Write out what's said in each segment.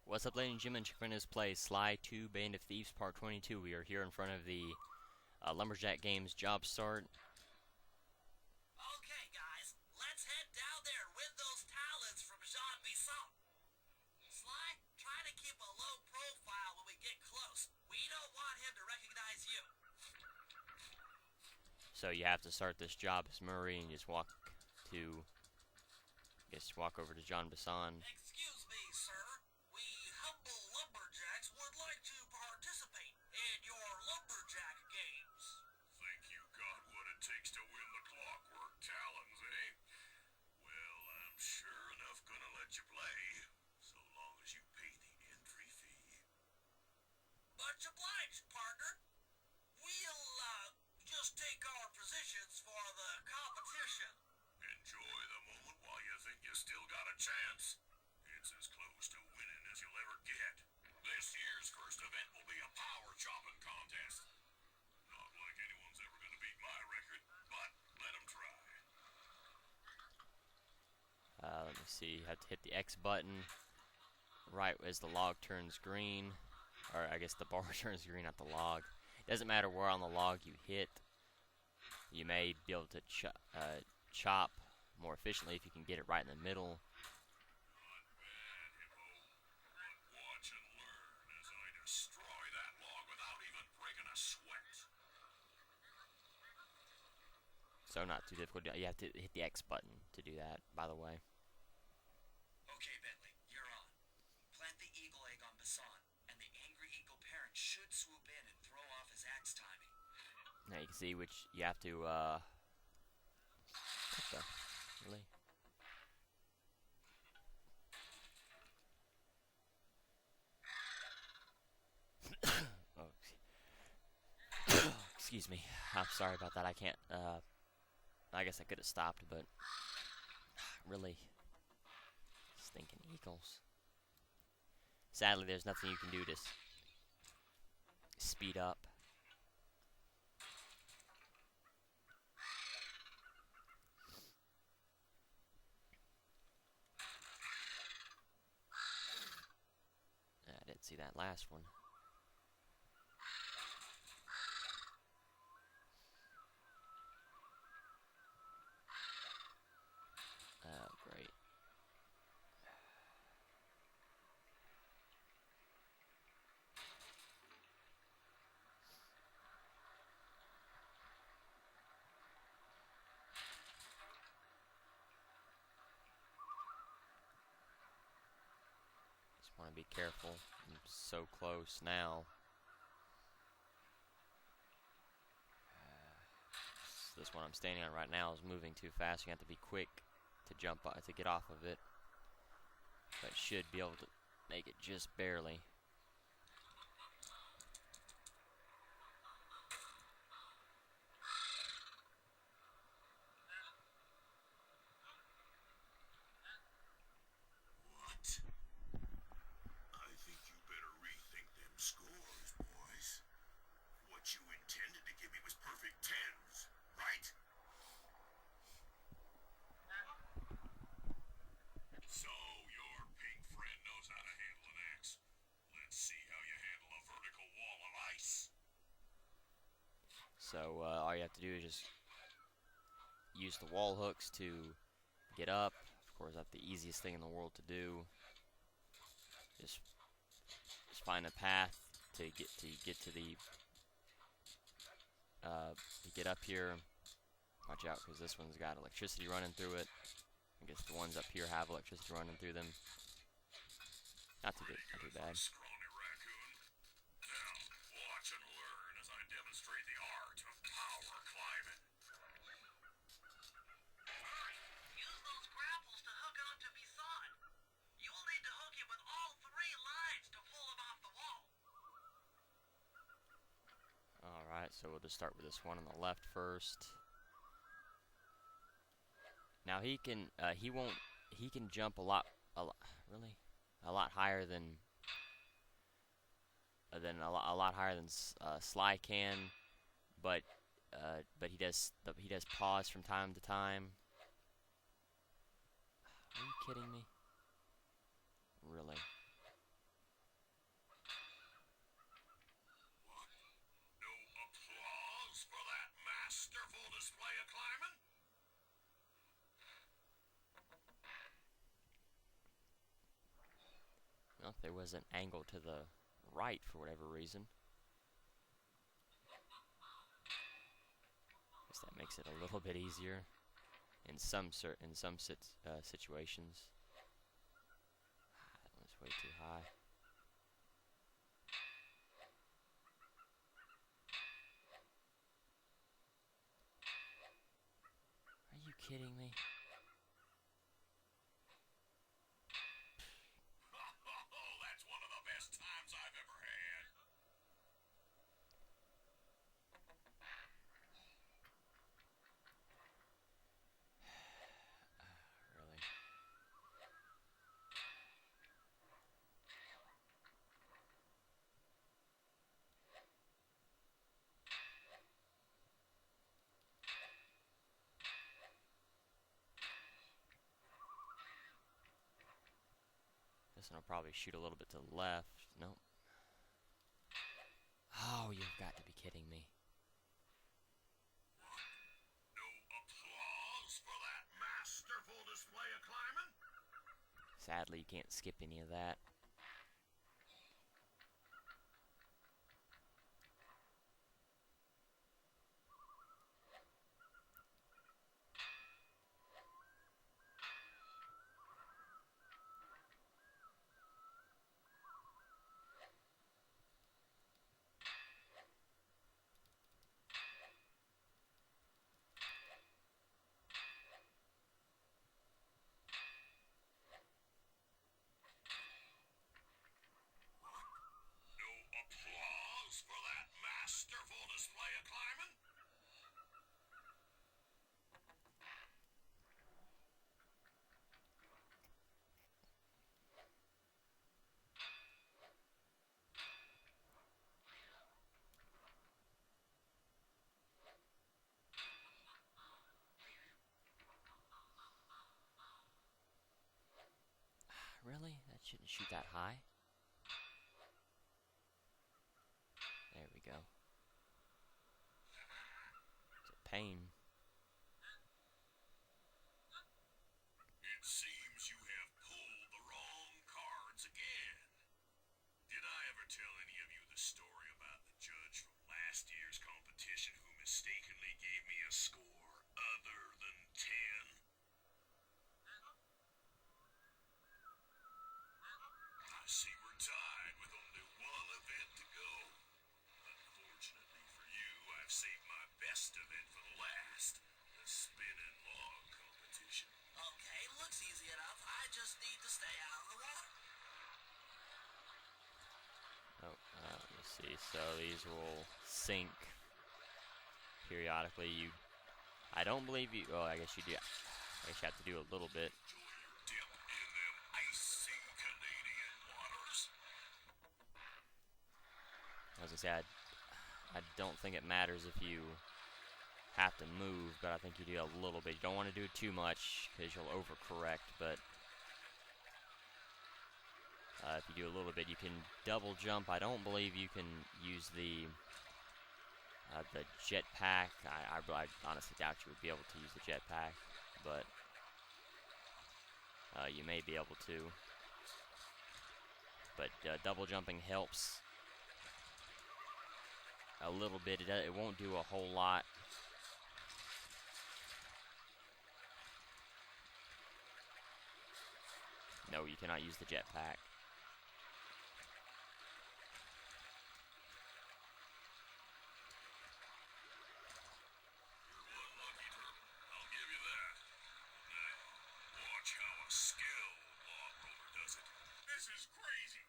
What's up, ladies and gentlemen? ChuckfinleLP plays Sly 2 Band of Thieves Part 22. We are here in front of the Lumberjack Games job start. Okay, guys, let's head down there and win those talents from Jean Bison. Sly, try to keep a low profile when we get close. We don't want him to recognize you. So you have to start this job as Murray and just walk over to Jean Bison. Excuse me, sir. We humble lumberjacks would like to participate in your lumberjack games. Think you got what it takes to win the clockwork talons, eh? Well, I'm sure enough gonna let you play, so long as you pay the entry fee. Much obliged, partner. We'll, just take our positions for the competition. Enjoy the moment while you think you still got a chance. It's as close to winning as you'll ever get. This year's first event will be a power chopping contest. Not like anyone's ever gonna beat my record, but let them try. Let me see. You have to hit the X button right as the log turns green. Or I guess the bar turns green, not the log. It doesn't matter where on the log you hit. You may be able to chop more efficiently if you can get it right in the middle. Not bad, Hippo. But watch and learn as I destroy that log without even breaking a sweat. So not too difficult. You have to hit the X button to do that, by the way. Okay, Bentley, you're on. Plant the eagle egg on Bison, and the angry eagle parent should swoop in and throw off his axe timing. Now you can see which you have to, what the, really? Oh, excuse me. I'm sorry about that. I can't, I guess I could have stopped, but really, stinking eagles. Sadly, there's nothing you can do to speed up. I didn't see that last one. Oh, great. Just want to be careful. I'm so close now. This one I'm standing on right now is moving too fast. You have to be quick to jump to get off of it. But should be able to make it just barely. What? I think you better rethink them scores, boys. What you intended to give me was perfect tens, right? So your pink friend knows how to handle an axe. Let's see how you handle a vertical wall of ice. So all you have to do is just use the wall hooks to get up. Of course, that's the easiest thing in the world to do. Just find a path to get to the to get up here. Watch out, because this one's got electricity running through it. I guess the ones up here have electricity running through them. Not too good, not too bad. Scrawny raccoon. Now, watch and learn as I demonstrate the art of power climbing. Alright, use those grapples to hook onto Bison. You will need to hook him with all 3 lines to pull him off the wall. Alright, so we'll just start with this one on the left first. Now he can jump a lot higher than a lot higher than Sly can, but he does pause from time to time. Are you kidding me? Really? there was an angle to the right for whatever reason. Guess that makes it a little bit easier in some situations. That one's way too high. Are you kidding me? Oh, that's one of the best times I've ever had. Really? This one will probably shoot a little bit to the left. Nope. Oh, you've got to be kidding me. No applause for that masterful display of climbing? Sadly, you can't skip any of that. No applause for that masterful display of climbing? Really? That shouldn't shoot that high. There we go. It's a pain. It seems you have pulled the wrong cards again. Did I ever tell any of you the story about the judge from last year's competition who mistakenly gave me a score other than 10? I see we're tied with only one event to go. Unfortunately for you, I've saved my best event for the last, the spinning log competition. Okay, looks easy enough. I just need to stay out of the water. Oh, let me see. So these will sink periodically. I don't believe you. Oh, I guess you do. I guess you have to do a little bit. Enjoy your dip in them icy Canadian waters. As I said, I don't think it matters if you have to move, but I think you do a little bit. You don't want to do too much because you'll overcorrect, but if you do a little bit, you can double jump. I don't believe you can use the jetpack. I honestly doubt you would be able to use the jetpack, but you may be able to. But double jumping helps a little bit. It won't do a whole lot. No, you cannot use the jetpack. You're one lucky turtle, I'll give you that. Now, watch how a skilled log roller does it. This is crazy.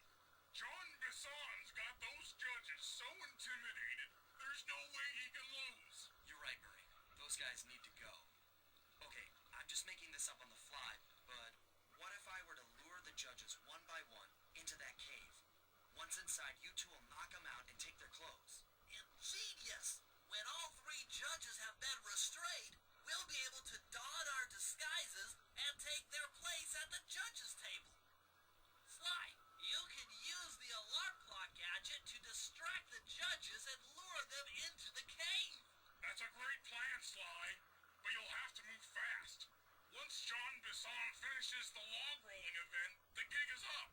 Jean Bison's got those judges so intimidated, there's no way he can lose. You're right, Murray. Those guys need to go. Okay, I'm just making this up on the fly, but what if I were to lure the judges one by one into that cave? Once inside, you two will knock them out and take their clothes. Ingenious! When all three judges have been restrained, we'll be able to don our disguises and take their place at the judges' table. Sly, you can use the alarm clock gadget to distract the judges and lure them into the cave. That's a great plan, Sly, but you'll have to move fast. Once Jean Bison finishes the log rolling event, the gig is up.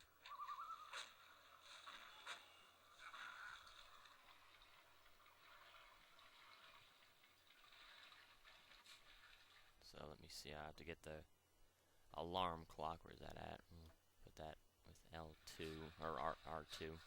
So let me see. I have to get the alarm clock. Where's that at? Put that with L2 or R2.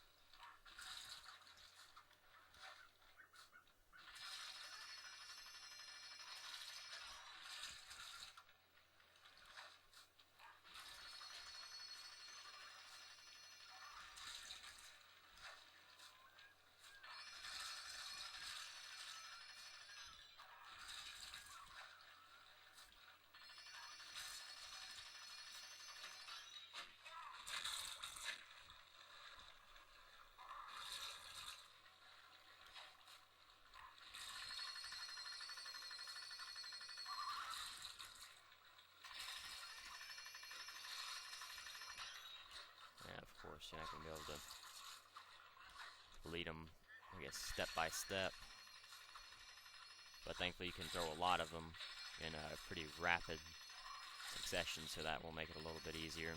Yeah, of course, you're not going to be able to lead them, I guess, step by step. But thankfully you can throw a lot of them in a pretty rapid succession, so that will make it a little bit easier.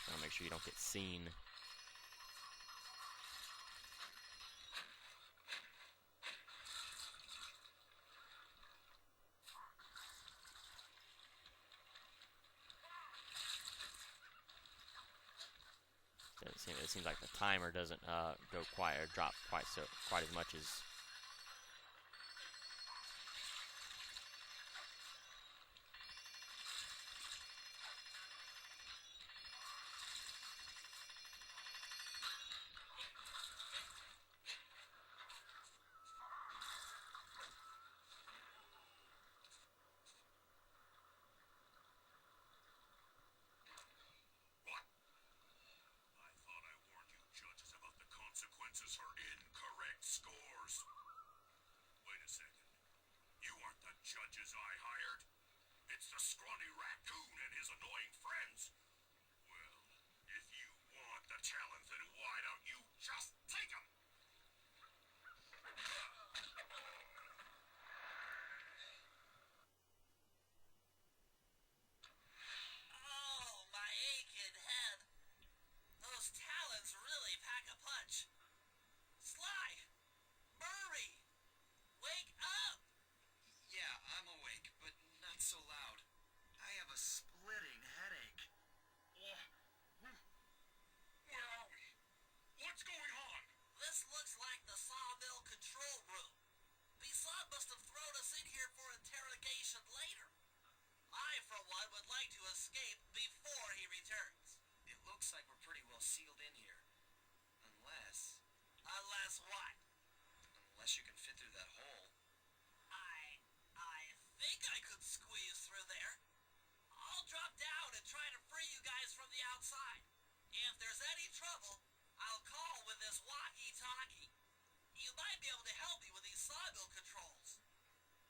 So make sure you don't get seen. It seems like the timer doesn't go quite or drop quite as much as. Consequences for incorrect scores. Wait a second. You aren't the judges I hired. It's the scrawny raccoon and his annoying friends. Well, if you want the talent, then why don't you just take them? Oh, my aching head. Those talons really pack a punch. Sly! Murray! Wake up! Yeah, I'm awake, but not so loud. I have a splitting headache. Where are we? What's going on? This looks like the sawmill control room. Bison must have thrown us in here for interrogation later. I, for one, would like to escape before he returns. It looks like we're pretty well sealed in here. Unless... Unless what? Unless you can fit through that hole. I think I could squeeze through there. I'll drop down and try to free you guys from the outside. If there's any trouble, I'll call with this walkie-talkie. You might be able to help me with these sawmill controls.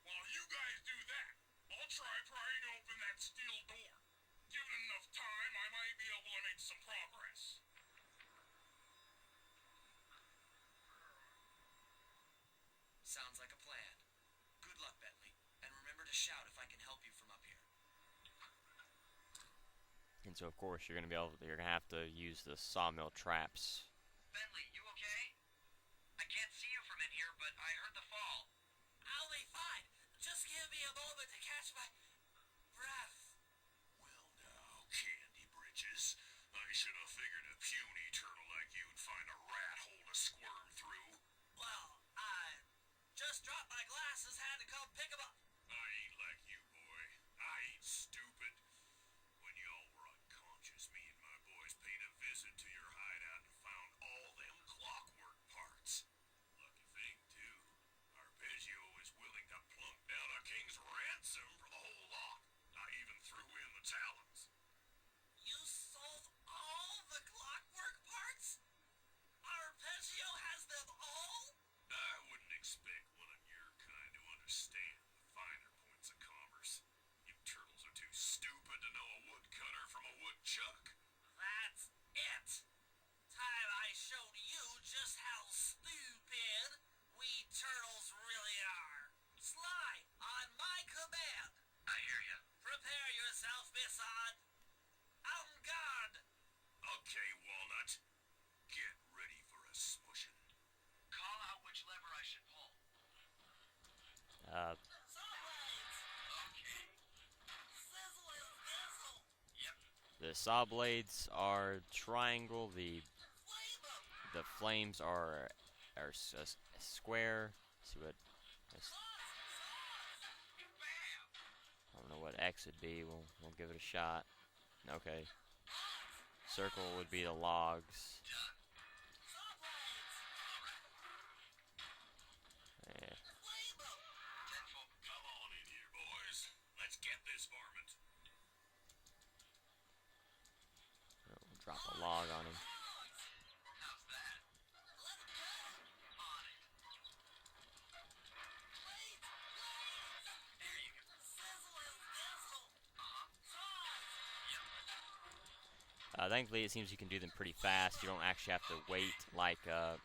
While you guys do that, I'll try prying open that steel door. Given enough time, I might be able to make some progress. Sounds like a plan. Good luck, Bentley. And remember to shout if I can help you from up here. And so, of course, you're gonna have to use the sawmill traps. Bentley, you okay? I can't see you from in here, but I heard the fall. I'll be fine. Just give me a moment to catch my breath. Well now, Candy Bridges, I should have figured a puny turtle like you'd find a rat hole to squirm through. Well, I just dropped my glasses, had to come pick 'em up. I ain't like you, boy. I ain't stupid. When y'all were unconscious, me and my boys paid a visit to your hideout and found all them clockwork parts. Lucky thing, too. Arpeggio is willing to plunk down a king's ransom for the whole lot. I even threw in the talons. You sold all the clockwork parts? Arpeggio has them all? I wouldn't expect one of your kind to understand the finer points of commerce. You turtles are too stupid saw blades are triangle. The flames are square. Let's see what. I don't know what X would be. We'll give it a shot. Okay. Circle would be the logs. Yeah. Come on in here, boys. Let's get this varmint. We'll drop a log on him. Thankfully, it seems you can do them pretty fast. You don't actually have to wait like, really.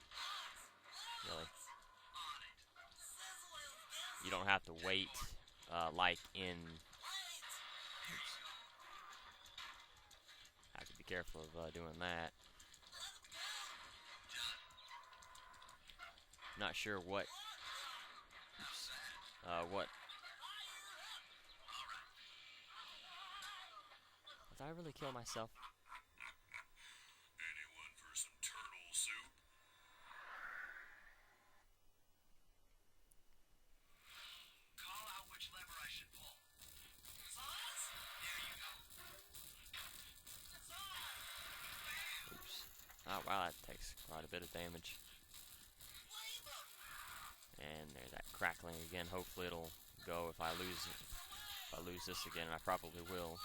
You don't have to wait like in. Oops. I have to be careful of doing that. Not sure what. Oops. What. Did I really kill myself? Anyone for some turtle soup? Call out which lever I should pull. Sauce? There you go. Sauce! Oops. Oh wow, that takes quite a bit of damage. And there's that crackling again. Hopefully it'll go if I lose it. If I lose this again, I probably will.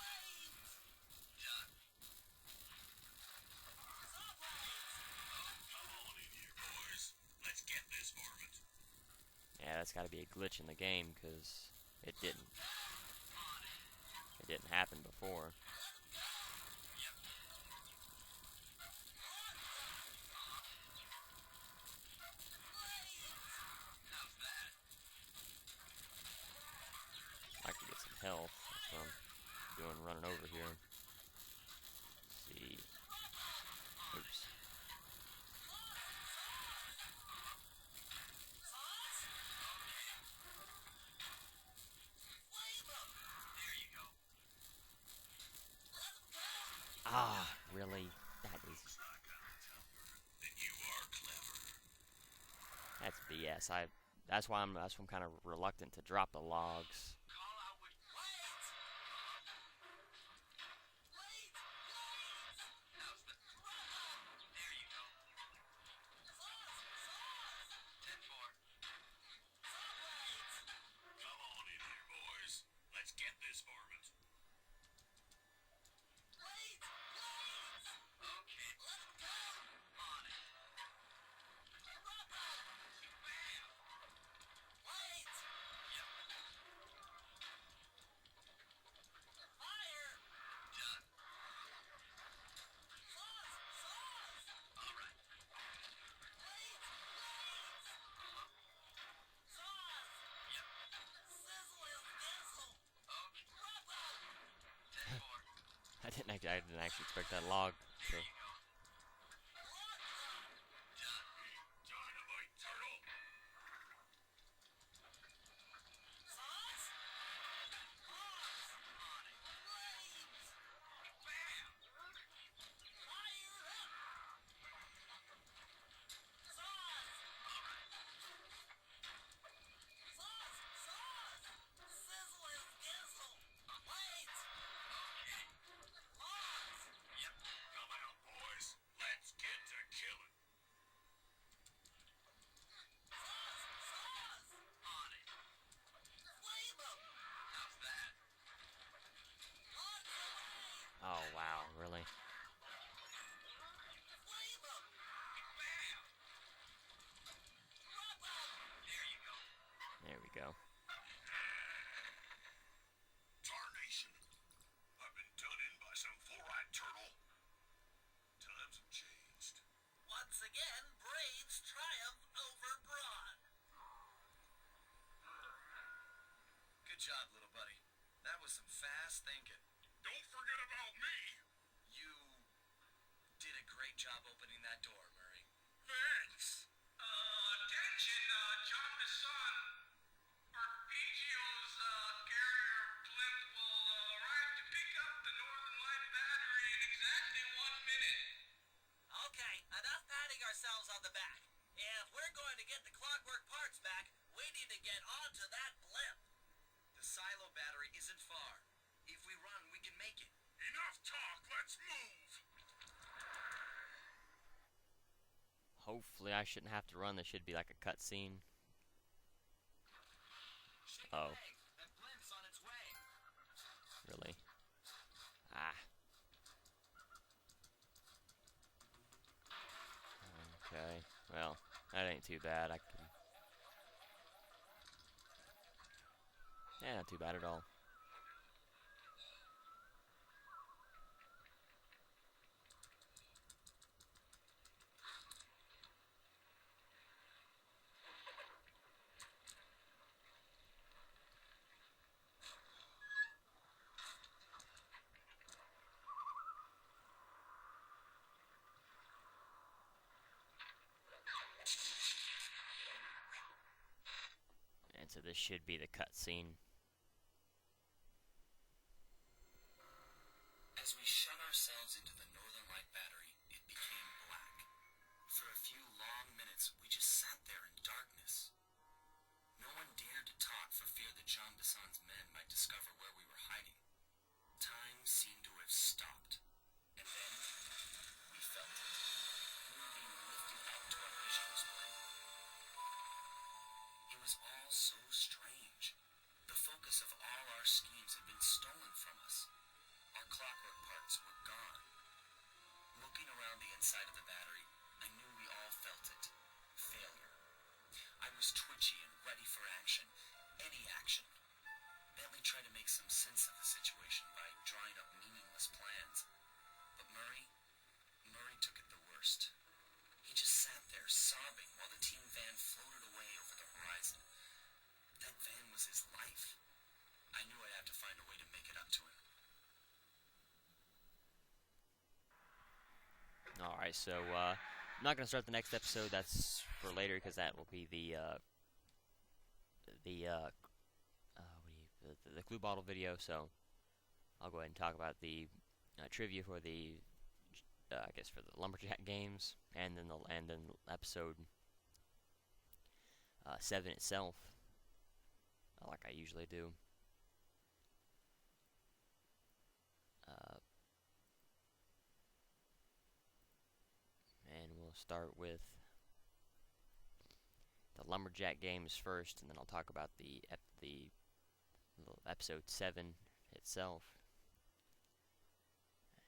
Yeah, that's got to be a glitch in the game because it didn't happen before. I could get some health. That's what I'm doing, running over here. Let's see. Oops. Ah, really? That is. That's BS. That's why I'm kind of reluctant to drop the logs. Come on in here, boys. Let's get this varmint. I didn't actually expect that log to. Dynamite turtle. Come out, boys. Let's get to killing. Oh wow, really? There we go. Tarnation. I've been done in by some four-eyed turtle. Times have changed. Once again, brains triumph over brawn. Good job, little buddy. That was some fast thinking. Don't forget about me. You did a great job opening that door, Murray. Thanks. Attention, Jean Bison. Arpeggio's carrier blimp will arrive to pick up the Northern Light battery in isn't far. If we run, we can make it. Enough talk, let's move! Hopefully I shouldn't have to run. There should be like a cutscene. Oh. That blimp's on its way. Really? Ah. Okay. Well, that ain't too bad. I can... Yeah, not too bad at all. And so this should be the cutscene. As we shut ourselves into the Northern Light Battery, it became black. For a few long minutes, we just sat there in darkness. No one dared to talk for fear that Jean Bison's men might discover where we were hiding. Time seemed to have stopped. And then, we felt it. We were being lifted up to our visual plane. It was all so strange. The focus of all our schemes had been stolen from us. Our clockwork parts were gone. Looking around the inside of the battery, I knew we all felt it. Failure. I was twitchy and ready for action. Any action. Bentley tried to make some sense of the situation by drawing up meaningless plans. But Murray took it the worst. He just sat there sobbing while the team van floated away over the horizon. That van was his life. I knew I'd have to find a way to make it up to him. Alright, so, I'm not going to start the next episode. That's for later, because that will be the clue bottle video, so I'll go ahead and talk about the trivia for the, I guess for the Lumberjack games, and then episode 7 itself, like I usually do. And we'll start with the Lumberjack games first, and then I'll talk about the episode 7 itself.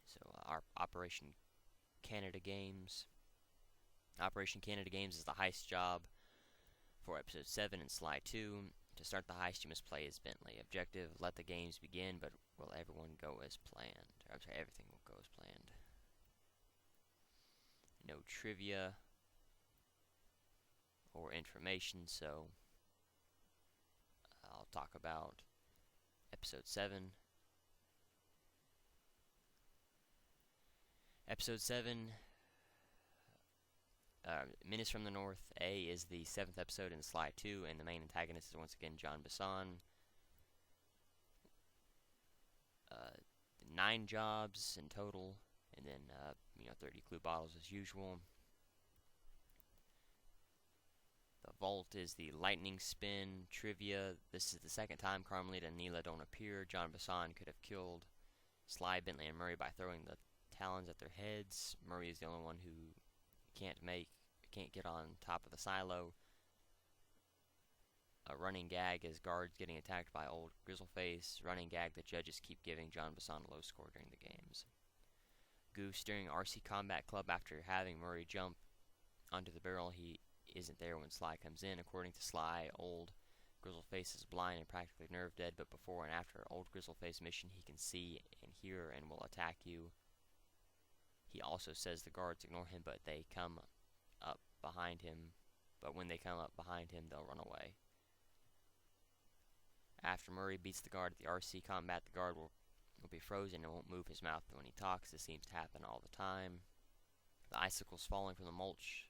So our Operation Canada Games. Operation Canada Games is the heist job for episode 7 in Sly 2. To start the heist, you must play as Bentley. Objective: let the games begin, but will everyone go as planned? I'm sorry, everything will go as planned. No trivia or information, so I'll talk about episode 7. Episode 7, Menace from the North A, is the 7th episode in Sly 2, and the main antagonist is once again Jean Bison. 9 jobs in total, and then 30 clue bottles as usual. The Vault is the lightning spin trivia. This is the second time Carmelita and Neela don't appear. Jean Bison could have killed Sly, Bentley, and Murray by throwing the talons at their heads. Murray is the only one who can't get on top of the silo. A running gag is guards getting attacked by old Grizzleface. Running gag: the judges keep giving Jean Bison a low score during the games. Goose during RC Combat Club after having Murray jump onto the barrel. He isn't there when Sly comes in. According to Sly, old Grizzleface is blind and practically nerve dead, but before and after old Grizzleface mission he can see and hear and will attack you. He also says the guards ignore him, but they come up behind him. But when they come up behind him, they'll run away. After Murray beats the guard at the RC combat, the guard will be frozen and won't move his mouth when he talks. This seems to happen all the time. The icicles falling from the mulch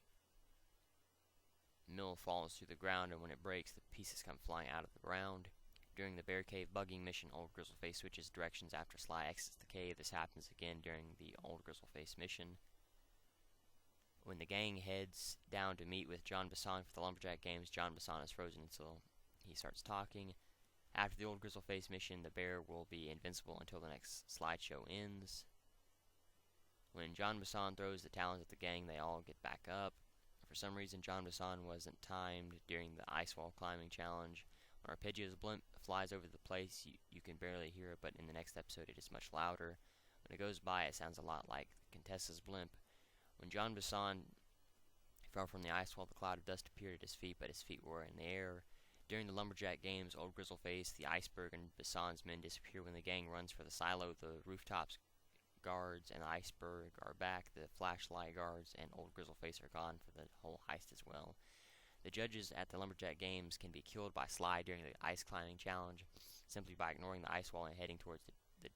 mill falls through the ground, and when it breaks, the pieces come flying out of the ground. During the Bear Cave bugging mission, old Grizzleface switches directions after Sly exits the cave. This happens again during the old Grizzleface mission. When the gang heads down to meet with Jean Bison for the Lumberjack games, Jean Bison is frozen until he starts talking. After the Old Grizzleface mission, the bear will be invincible until the next slideshow ends. When Jean Bison throws the talons at the gang, they all get back up. For some reason, Jean Bison wasn't timed during the ice wall climbing challenge. When Arpeggio's blimp flies over the place, you can barely hear it, but in the next episode it is much louder. When it goes by, it sounds a lot like Contessa's blimp. When Jean Bison fell from the ice wall, the cloud of dust appeared at his feet, but his feet were in the air. During the Lumberjack games, Old Grizzleface, the Iceberg, and Bison's men disappear when the gang runs for the silo. The rooftops guards and the Iceberg are back. The flashlight guards and Old Grizzleface are gone for the whole heist as well. The judges at the Lumberjack games can be killed by Sly during the ice climbing challenge simply by ignoring the ice wall and heading towards the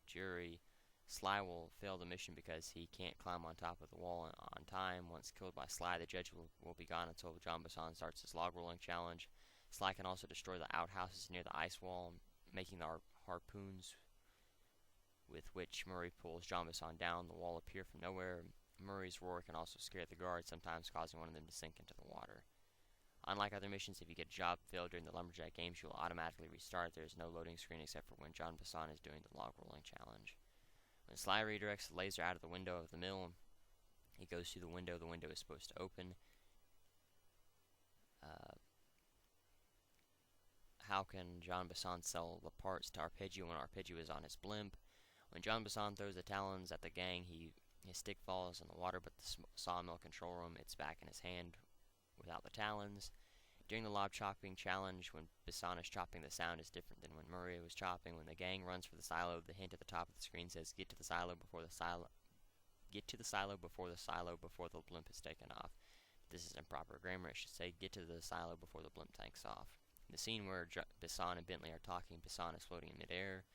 jury. Sly will fail the mission because he can't climb on top of the wall on time. Once killed by Sly, the judge will be gone until Jean Bison starts his log rolling challenge. Sly can also destroy the outhouses near the ice wall, making the harpoons with which Murray pulls Jean Bison down the wall appear from nowhere. Murray's roar can also scare the guards, sometimes causing one of them to sink into the water. Unlike other missions, if you get a job failed during the Lumberjack games, you will automatically restart. There is no loading screen except for when Jean Bison is doing the log rolling challenge. When Sly redirects the laser out of the window of the mill, he goes through the window. The window is supposed to open. How can Jean Bison sell the parts to Arpeggio when Arpeggio is on his blimp? When Jean Bison throws the talons at the gang, his stick falls in the water, but the sawmill control room, it's back in his hand without the talons. During the log chopping challenge, when Bison is chopping, the sound is different than when Murray was chopping. When the gang runs for the silo, the hint at the top of the screen says, "Get to the silo before the silo. Get to the silo before the silo before the blimp is taken off." This is improper grammar. It should say, "Get to the silo before the blimp takes off." In the scene where Bison and Bentley are talking, Bison is floating in midair.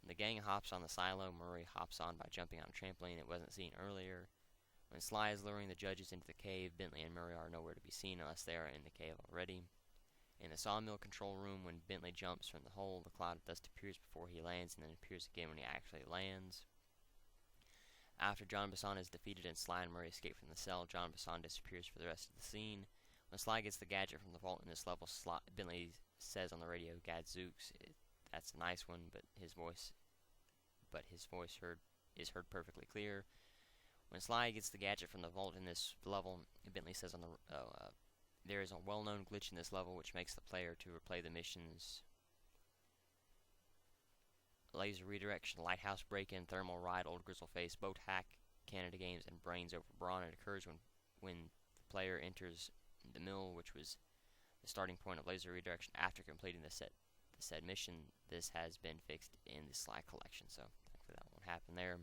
When the gang hops on the silo, Murray hops on by jumping on a trampoline that wasn't seen earlier. When Sly is luring the judges into the cave, Bentley and Murray are nowhere to be seen unless they are in the cave already. In the sawmill control room, when Bentley jumps from the hole, the cloud of dust appears before he lands and then appears again when he actually lands. After Jean Bison is defeated and Sly and Murray escape from the cell, Jean Bison disappears for the rest of the scene. When Sly gets the gadget from the vault in this level, Bentley says on the radio, "Gadzooks." That's a nice one, but his voice is heard perfectly clear. When Sly gets the gadget from the vault in this level, Bentley says on the there is a well-known glitch in this level which makes the player to replay the missions: laser redirection, lighthouse break-in, thermal ride, Old Grizzleface, boat hack, Canada Games, and brains over brawn. It occurs when the player enters the mill, which was the starting point of laser redirection after completing the said mission. This has been fixed in the Sly collection, so thankfully that won't happen there.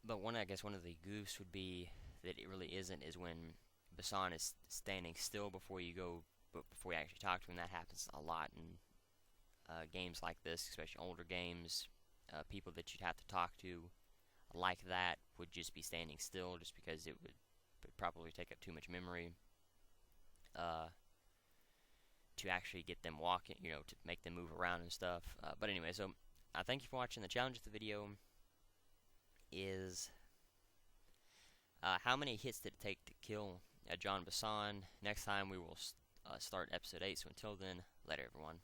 But one of the goofs would be that it really isn't is when Bison is standing still before you actually talk to him. That happens a lot in games like this, especially older games. People that you'd have to talk to like that would just be standing still, just because it would probably take up too much memory to actually get them walking, to make them move around and stuff. But anyway, so thank you for watching. The challenge of the video is how many hits did it take to kill Jean Bison. Next time we will start episode 8, so until then, later everyone.